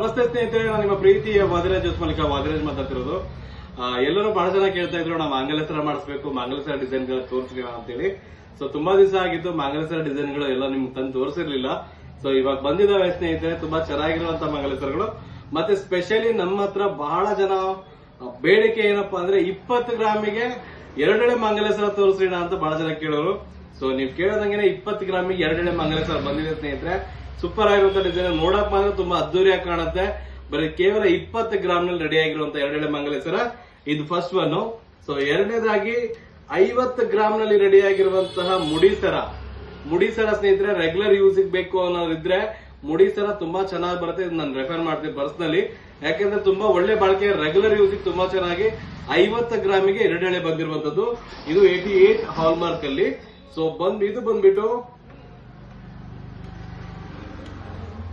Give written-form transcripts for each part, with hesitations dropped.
ನಮಸ್ತೆ ಸ್ನೇಹಿತರೆ, ನಾನು ನಿಮ್ಮ ಪ್ರೀತಿಯ ವಾದಿರಾಜ್ ಮಲ್ಲಿಕ ವಾದಿರಾಜ್ ಮಾತಾಡ್ತಿರೋದು. ಎಲ್ಲರೂ ಬಹಳ ಜನ ಕೇಳ್ತಾ ಇದ್ರು, ನಾವು ಮಾಂಗಲ್ಯಸರ ಮಾಡಿಸ್ಬೇಕು, ಮಾಂಗಲ್ಯಸರ ಡಿಸೈನ್ ಗಳು ತೋರಿಸ್ತೀವಿ ಅಂತೇಳಿ. ಸೊ ತುಂಬಾ ದಿವಸ ಆಗಿತ್ತು ಮಾಂಗಲ್ಯಸರ ಡಿಸೈನ್ ಗಳು ಎಲ್ಲ ನಿಮ್ಗೆ ತಂದು ತೋರಿಸಿರ್ಲಿಲ್ಲ. ಸೊ ಇವಾಗ ಬಂದಿದ್ದಾವೆ ಸ್ನೇಹಿತರೆ, ತುಂಬಾ ಚೆನ್ನಾಗಿರುವಂತ ಮಾಂಗಲ್ಯಸರಗಳು. ಮತ್ತೆ ಸ್ಪೆಷಲಿ ನಮ್ಮ ಹತ್ರ ಬಹಳ ಜನ ಬೇಡಿಕೆ ಏನಪ್ಪಾ ಅಂದ್ರೆ 20 ಗ್ರಾಮಿಗೆ 2 ಮಾಂಗಲ್ಯಸರ ತೋರಿಸೋಣ ಅಂತ ಬಹಳ ಜನ ಕೇಳೋರು. ಸೊ ನೀವು ಕೇಳೋದಂಗೆ 20 ಗ್ರಾಮಿಗೆ 2 ಮಾಂಗಲ್ಯಸರ ಬಂದಿದೆ ಸ್ನೇಹಿತರೆ. ಸೂಪರ್ ಆಗಿರುವಂತ ಡಿಸೈನ್, ನೋಡಕ್ ಮಾತ್ರ ತುಂಬಾ ಅದ್ದೂರಿಯಾಗಿ ಕಾಣುತ್ತೆ. ಬರೀ ಕೇವಲ 20 ಗ್ರಾಮ್ ನಲ್ಲಿ ರೆಡಿ ಆಗಿರುವಂತ 2 ಮಾಂಗಲ್ಯಸರ, ಇದು ಫಸ್ಟ್ ಒನ್. ಸೊ ಎರಡನೇದಾಗಿ 50 ಗ್ರಾಮ್ ನಲ್ಲಿ ರೆಡಿ ಆಗಿರುವಂತಹ ಮುಡಿಸರ ಸ್ನೇಹಿತರೆ, ರೆಗ್ಯುಲರ್ ಯೂಸ್ ಬೇಕು ಅನ್ನೋದಿದ್ರೆ ಮುಡಿಸರ ತುಂಬಾ ಚೆನ್ನಾಗಿ ಬರುತ್ತೆ. ಇದು ನಾನು ರೆಫರ್ ಮಾಡ್ತೀನಿ ಪರ್ಸನಲಿ, ಯಾಕಂದ್ರೆ ತುಂಬಾ ಒಳ್ಳೆ ಬಾಳಿಕೆ, ರೆಗ್ಯುಲರ್ ಯೂಸ್ ತುಂಬಾ ಚೆನ್ನಾಗಿ 50 ಗ್ರಾಮಿಗೆ 2 ಬಂದಿರುವಂತದ್ದು. ಇದು 88 ಹಾಲ್ಮಾರ್ಕ್ ಅಲ್ಲಿ. ಸೊ ಇದು ಬಂದ್ಬಿಟ್ಟು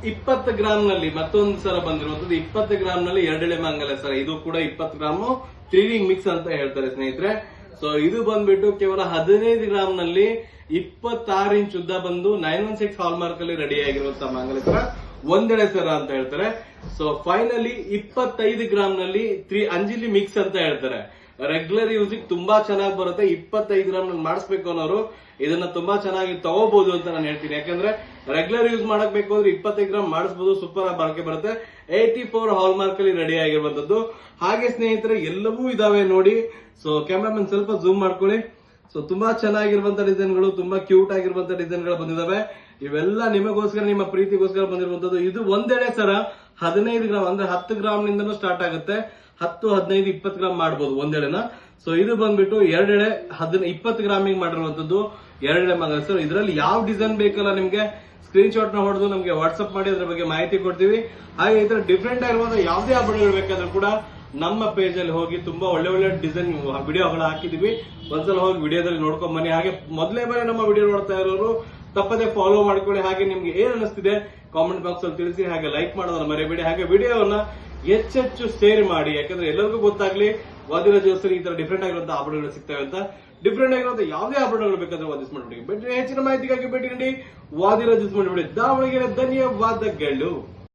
20 ಗ್ರಾಮ್ ನಲ್ಲಿ ಮತ್ತೊಂದು ಸರ ಬಂದಿರುವಂತದ್ದು. 20 ಗ್ರಾಮ್ ನಲ್ಲಿ 2 ಮಾಂಗಲ್ಯಸರ, ಇದು ಕೂಡ 20 ಗ್ರಾಮ್ 3 ರಿಂಗ್ ಮಿಕ್ಸ್ ಅಂತ ಹೇಳ್ತಾರೆ ಸ್ನೇಹಿತರೆ. ಸೊ ಇದು ಬಂದ್ಬಿಟ್ಟು ಕೇವಲ 15 ಗ್ರಾಮ್ ನಲ್ಲಿ 26 ಇಂಚ್ ಉದ್ದ ಬಂದು 916 ಹಾಲ್ಮಾರ್ಕ್ ಅಲ್ಲಿ ರೆಡಿ ಆಗಿರುವಂತಹ ಮಾಂಗಲ್ಯಸರ ಒಂದೆಳೆ ಸರ ಅಂತ ಹೇಳ್ತಾರೆ. ಸೊ ಫೈನಲಿ 25 ಗ್ರಾಮ್ ನಲ್ಲಿ 3 ಅಂಜಿಲಿ ಮಿಕ್ಸ್ ಅಂತ ಹೇಳ್ತಾರೆ. ರೆಗ್ಯುಲರ್ ಯೂಸ್ ತುಂಬಾ ಚೆನ್ನಾಗಿ ಬರುತ್ತೆ. 25 ಗ್ರಾಮ್ ನಲ್ಲಿ ಮಾಡಿಸ್ಬೇಕು ಅನ್ನೋರು ಇದನ್ನ ತುಂಬಾ ಚೆನ್ನಾಗಿ ತಗೋಬಹುದು ಅಂತ ನಾನು ಹೇಳ್ತೀನಿ. ಯಾಕಂದ್ರೆ ರೆಗ್ಯುಲರ್ ಯೂಸ್ ಮಾಡಕ್ ಬೇಕು ಅಂದ್ರೆ 25 ಗ್ರಾಮ್ ಮಾಡಿಸಬಹುದು, ಸೂಪರ್ ಆಗಿ ಬಾಳಿಕೆ ಬರುತ್ತೆ. 84 ಹಾಲ್ಮಾರ್ಕ್ ಅಲ್ಲಿ ರೆಡಿ ಆಗಿರುವಂತದ್ದು. ಹಾಗೆ ಸ್ನೇಹಿತರೆ ಎಲ್ಲವೂ ಇದಾವೆ ನೋಡಿ. ಸೊ ಕ್ಯಾಮ್ರಾಮನ್ ಸ್ವಲ್ಪ ಜೂಮ್ ಮಾಡ್ಕೊಳ್ಳಿ. ಸೊ ತುಂಬಾ ಚೆನ್ನಾಗಿರುವಂತ ಡಿಸೈನ್ಗಳು, ತುಂಬಾ ಕ್ಯೂಟ್ ಆಗಿರುವಂತ ಡಿಸೈನ್ಗಳು ಬಂದಿದಾವೆ. ಇವೆಲ್ಲ ನಿಮಗೋಸ್ಕರ, ನಿಮ್ಮ ಪ್ರೀತಿಗೋಸ್ಕರ ಬಂದಿರುವಂತದ್ದು. ಇದು ಒಂದೆಳೆ ಸರ 15 ಗ್ರಾಮ್ ಅಂದ್ರೆ 10 ಗ್ರಾಮ್ ನಿಂದನೂ ಸ್ಟಾರ್ಟ್ ಆಗುತ್ತೆ. 10, 15, 20 ಗ್ರಾಮ್ ಮಾಡಬಹುದು ಒಂದೆಳೆನ. ಸೊ ಇದು ಬಂದ್ಬಿಟ್ಟು 2 20 ಗ್ರಾಮಿಗೆ ಮಾಡಿರುವಂತದ್ದು 2 ಮಾಂಗಲ್ಯಸರ. ಇದರಲ್ಲಿ ಯಾವ ಡಿಸೈನ್ ಬೇಕಲ್ಲ ನಿಮ್ಗೆ ಸ್ಕ್ರೀನ್ ಶಾಟ್ ನ ಹೊಡೆದು ನಮಗೆ ವಾಟ್ಸ್ಆಪ್ ಮಾಡಿ ಅದ್ರ ಬಗ್ಗೆ ಮಾಹಿತಿ ಕೊಡ್ತೀವಿ. ಹಾಗೆ ಈ ತರ ಡಿಫ್ರೆಂಟ್ ಆಗಿರುವಂತಹ ಯಾವುದೇ ಆಭರಣಗಳು ಬೇಕಾದ್ರೂ ಕೂಡ ನಮ್ಮ ಪೇಜ್ ಅಲ್ಲಿ ಹೋಗಿ ತುಂಬಾ ಒಳ್ಳೆ ಡಿಸೈನ್ ವಿಡಿಯೋಗಳು ಹಾಕಿದೀವಿ. ಒಂದ್ಸಲ ಹೋಗಿ ವಿಡಿಯೋದಲ್ಲಿ ನೋಡ್ಕೊಂಡ್ ಬನ್ನಿ. ಹಾಗೆ ಮೊದಲೇ ಬಾರಿ ನಮ್ಮ ವಿಡಿಯೋ ನೋಡ್ತಾ ಇರೋರು ತಪ್ಪದೆ ಫಾಲೋ ಮಾಡ್ಕೊಳ್ಳಿ. ಹಾಗೆ ನಿಮ್ಗೆ ಏನ್ ಅನಿಸ್ತಿದೆ ಕಾಮೆಂಟ್ ಬಾಕ್ಸ್ ಅಲ್ಲಿ ತಿಳಿಸಿ. ಹಾಗೆ ಲೈಕ್ ಮಾಡೋದನ್ನ ಮರೆಯಬೇಡಿ. ಹಾಗೆ ವಿಡಿಯೋವನ್ನ ಹೆಚ್ಚೆಚ್ಚು ಶೇರ್ ಮಾಡಿ, ಯಾಕಂದ್ರೆ ಎಲ್ಲರಿಗೂ ಗೊತ್ತಾಗ್ಲಿ ವಾದಿರಾಜ್ ಈ ತರ ಡಿಫ್ರೆಂಟ್ ಆಗಿರುವಂತಹ ಆಭರಣಗಳು ಸಿಗ್ತವೆ ಅಂತ. ಡಿಫ್ರೆಂಟ್ ಆಗಿರುವಂತಹ ಯಾವುದೇ ಆಭರಣಗಳು ಬೇಕಾದ್ರೆ ವಾದಿಸ್ ಮಾಡ್ಬಿಡಿ. ಹೆಚ್ಚಿನ ಮಾಹಿತಿಗಾಗಿ ಭೇಟಿ ನೀಡಿ ವಾದಿರಾಜ್ ಮಾಡಿಬಿಡಿ. ದಾವಣಗೆರೆ ಧನ್ಯವಾದಗಳು.